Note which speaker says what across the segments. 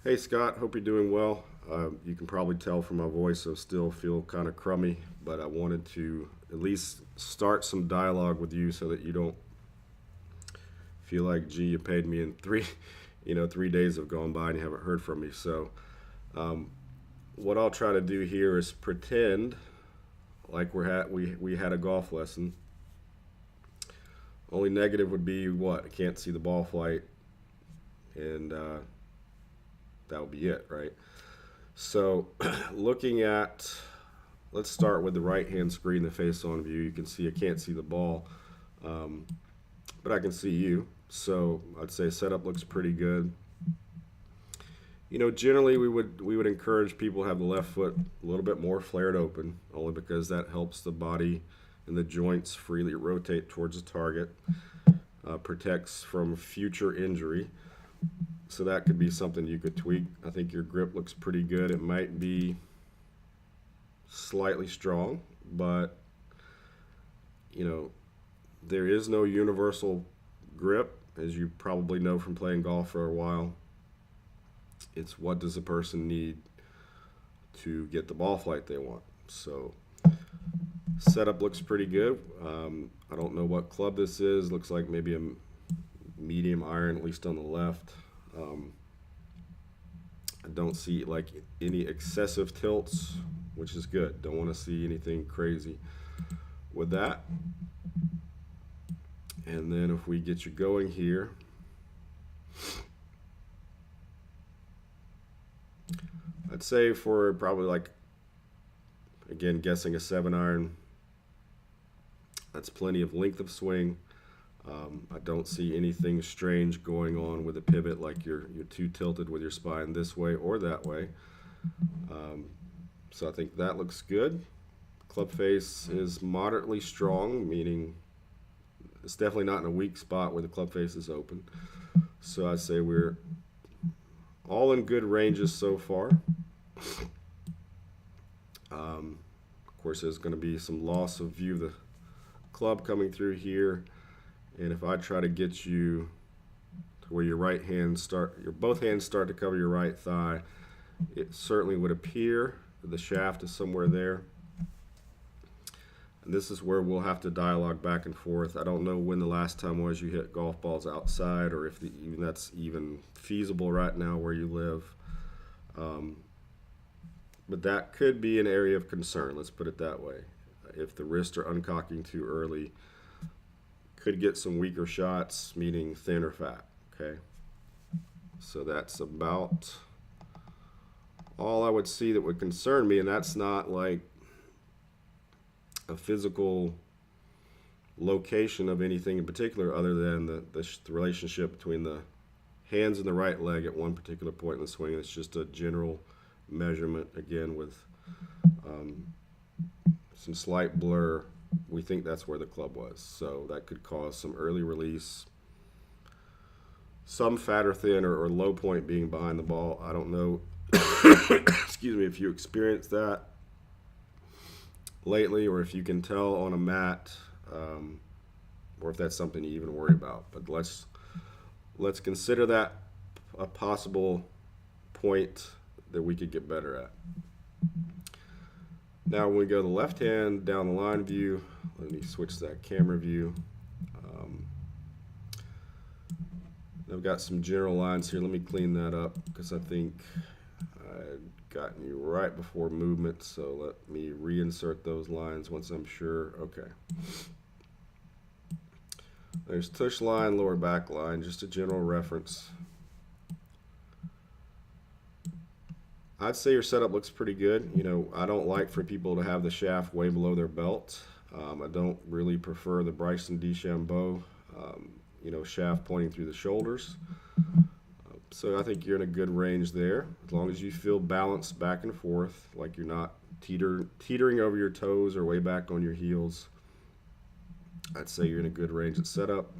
Speaker 1: Hey Scott, hope you're doing well. You can probably tell from my voice I still feel kind of crummy, but I wanted to at least start some dialogue with you so that you don't feel like, gee, you paid me in three, 3 days have gone by and you haven't heard from me. So, what I'll try to do here is pretend like we had a golf lesson. Only negative would be what? I can't see the ball flight, and that would be it, right? So, looking at, let's start with the right hand screen, the face on view. You can see I can't see the ball, um, but I can see you. So, I'd say setup looks pretty good. Generally we would encourage people to have the left foot a little bit more flared open, only because that helps the body and the joints freely rotate towards the target, protects from future injury. So that could be something you could tweak. I think your grip looks pretty good. It might be slightly strong, but you know, there is no universal grip, as you probably know from playing golf for a while. It's what does a person need to get the ball flight they want. So setup looks pretty good. I don't know what club this is. Looks like maybe a medium iron, at least on the left. Um, I don't see like any excessive tilts, which is good. Don't want to see anything crazy with that. And then if we get you going here, I'd say for probably like, again, guessing a 7 iron, that's plenty of length of swing. I don't see anything strange going on with a pivot, like you're too tilted with your spine this way or that way. Um, so I think that looks good. Club face is moderately strong, meaning it's definitely not in a weak spot where the club face is open. So I'd say we're all in good ranges so far. Of course, there's going to be some loss of view of the club coming through here. And if I try to get you to where your both hands start to cover your right thigh, it certainly would appear that the shaft is somewhere there. And this is where we'll have to dialogue back and forth. I don't know when the last time was you hit golf balls outside, or if even that's even feasible right now where you live. Um, but that could be an area of concern. Let's put it that way. If the wrists are uncocking too early, could get some weaker shots, meaning thin or fat. Okay, so that's about all I would see that would concern me, and that's not like a physical location of anything in particular, other than the relationship between the hands and the right leg at one particular point in the swing. It's just a general measurement, again, with um, some slight blur. We think that's where the club was, so that could cause some early release, some fat or thin, or low point being behind the ball. I don't know excuse me, if you experienced that lately, or if you can tell on a mat, or if that's something you even worry about. But let's consider that a possible point that we could get better at. Now, when we go to the left hand down the line view, let me switch to that camera view. Um, I've got some general lines here. Let me clean that up because I think I'd gotten you right before movement. So let me reinsert those lines once I'm sure. Okay. There's tush line, lower back line, just a general reference. I'd say your setup looks pretty good. I don't like for people to have the shaft way below their belt. I don't really prefer the Bryson DeChambeau, shaft pointing through the shoulders. So I think you're in a good range there, as long as you feel balanced back and forth, like you're not teetering over your toes or way back on your heels. I'd say you're in a good range at setup.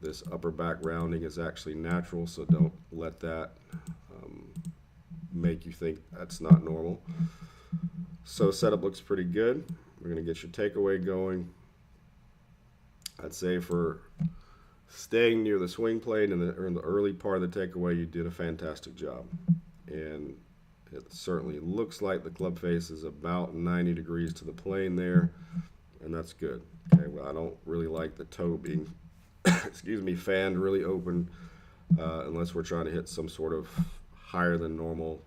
Speaker 1: This upper back rounding is actually natural, so don't let that make you think that's not normal. So setup looks pretty good. We're going to get your takeaway going. I'd say for staying near the swing plane or in the early part of the takeaway, you did a fantastic job. And it certainly looks like the club face is about 90 degrees to the plane there, and that's good. Okay, well, I don't really like the toe being, excuse me, fanned really open unless we're trying to hit some sort of higher than normal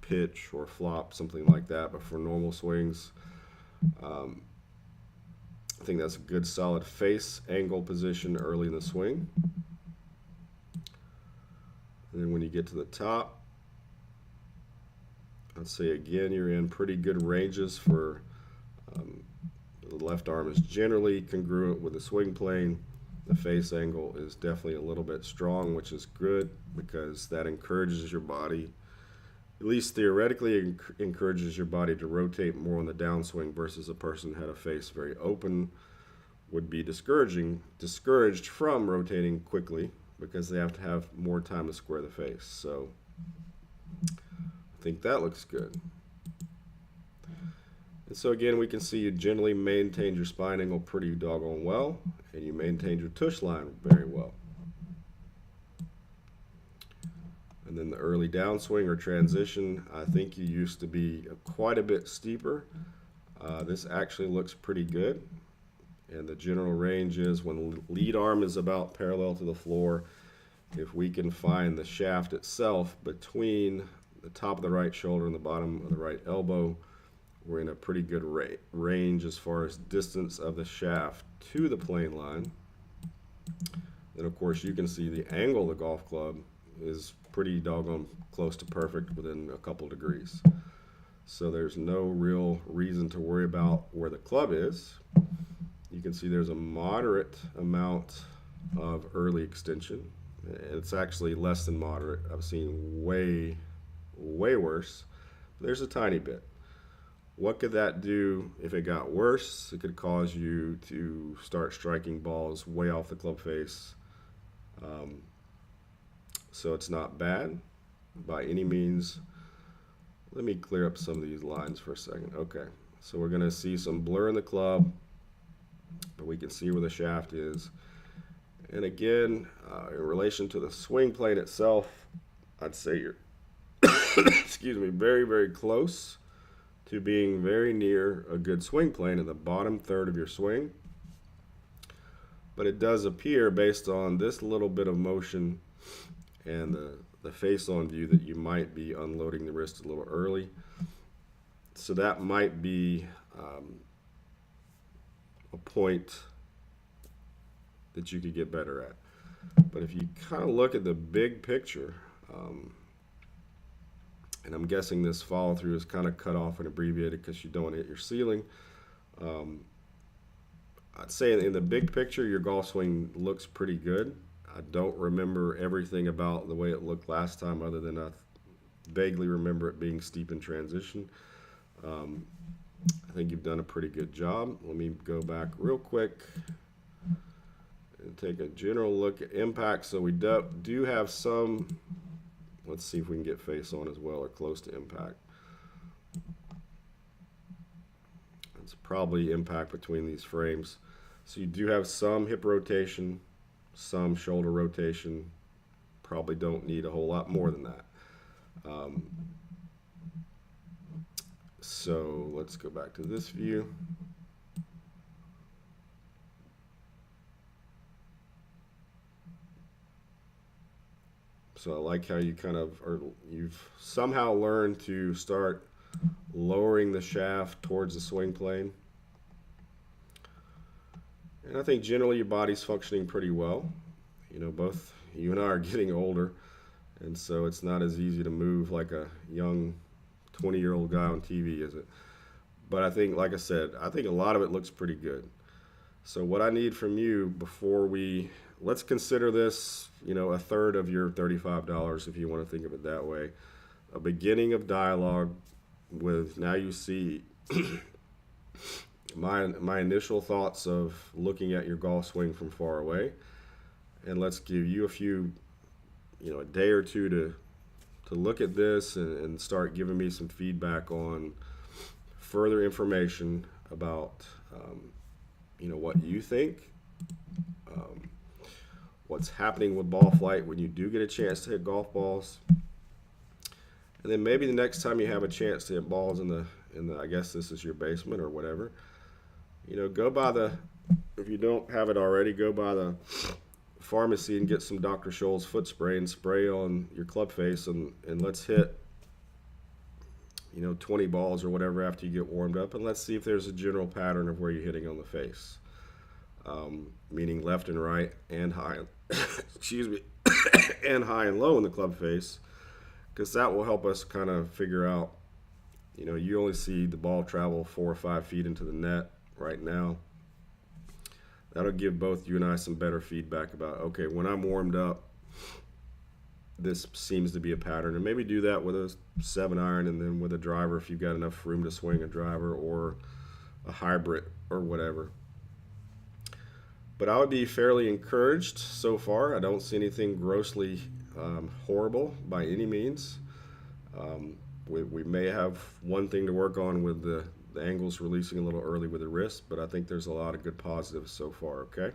Speaker 1: pitch or flop, something like that. But for normal swings, I think that's a good solid face angle position early in the swing. And then when you get to the top, I'd say again you're in pretty good ranges for the left arm is generally congruent with the swing plane. The face angle is definitely a little bit strong, which is good because that encourages your body, at least theoretically, encourages your body to rotate more on the downswing versus a person who had a face very open would be discouraged from rotating quickly because they have to have more time to square the face. So I think that looks good. And so again, we can see you generally maintained your spine angle pretty doggone well, and you maintained your tush line very well. And then the early downswing or transition, I think you used to be quite a bit steeper. This actually looks pretty good. And the general range is when the lead arm is about parallel to the floor, if we can find the shaft itself between the top of the right shoulder and the bottom of the right elbow, we're in a pretty good range as far as distance of the shaft to the plane line. Then of course you can see the angle of the golf club is pretty doggone close to perfect within a couple degrees. So there's no real reason to worry about where the club is. You can see there's a moderate amount of early extension. It's actually less than moderate. I've seen way worse. There's a tiny bit. What could that do if it got worse? It could cause you to start striking balls way off the club face. So it's not bad by any means. Let me clear up some of these lines for a second. Okay, so we're going to see some blur in the club, but we can see where the shaft is. And again, in relation to the swing plane itself, I'd say you're excuse me, very close to being very near a good swing plane in the bottom third of your swing. But it does appear, based on this little bit of motion and the face-on view, that you might be unloading the wrist a little early. So that might be a point that you could get better at. But if you kind of look at the big picture, and I'm guessing this follow through is kind of cut off and abbreviated because you don't want to hit your ceiling. I'd say in the big picture, your golf swing looks pretty good. I don't remember everything about the way it looked last time, other than I vaguely remember it being steep in transition. I think you've done a pretty good job. Let me go back real quick and take a general look at impact. So we do have some. Let's see if we can get face on as well, or close to impact. It's probably impact between these frames. So you do have some hip rotation, some shoulder rotation. Probably don't need a whole lot more than that. So let's go back to this view. So I like how you you've somehow learned to start lowering the shaft towards the swing plane. And I think generally your body's functioning pretty well. You know, both you and I are getting older, and so it's not as easy to move like a young 20-year-old guy on TV, is it? But I think, like I said, I think a lot of it looks pretty good. So what I need from you before let's consider this, you know, a third of your $35, if you want to think of it that way. A beginning of dialogue with, now you see my initial thoughts of looking at your golf swing from far away. And let's give you a day or two to look at this and start giving me some feedback on further information about, what you think. what's happening with ball flight when you do get a chance to hit golf balls. And then maybe the next time you have a chance to hit balls in the I guess this is your basement or whatever, go by if you don't have it already, go by the pharmacy and get some Dr. Scholl's foot spray and spray on your club face, and let's hit 20 balls or whatever after you get warmed up, and let's see if there's a general pattern of where you're hitting on the face, meaning left and right and high, excuse me, and high and low in the club face, because that will help us kind of figure out, you only see the ball travel 4 or 5 feet into the net right now. That'll give both you and I some better feedback about, okay, when I'm warmed up, this seems to be a pattern. And maybe do that with a 7-iron, and then with a driver if you've got enough room to swing a driver, or a hybrid or whatever. But I would be fairly encouraged so far. I don't see anything grossly horrible by any means. We may have one thing to work on with the angles releasing a little early with the wrist, but I think there's a lot of good positives so far, okay?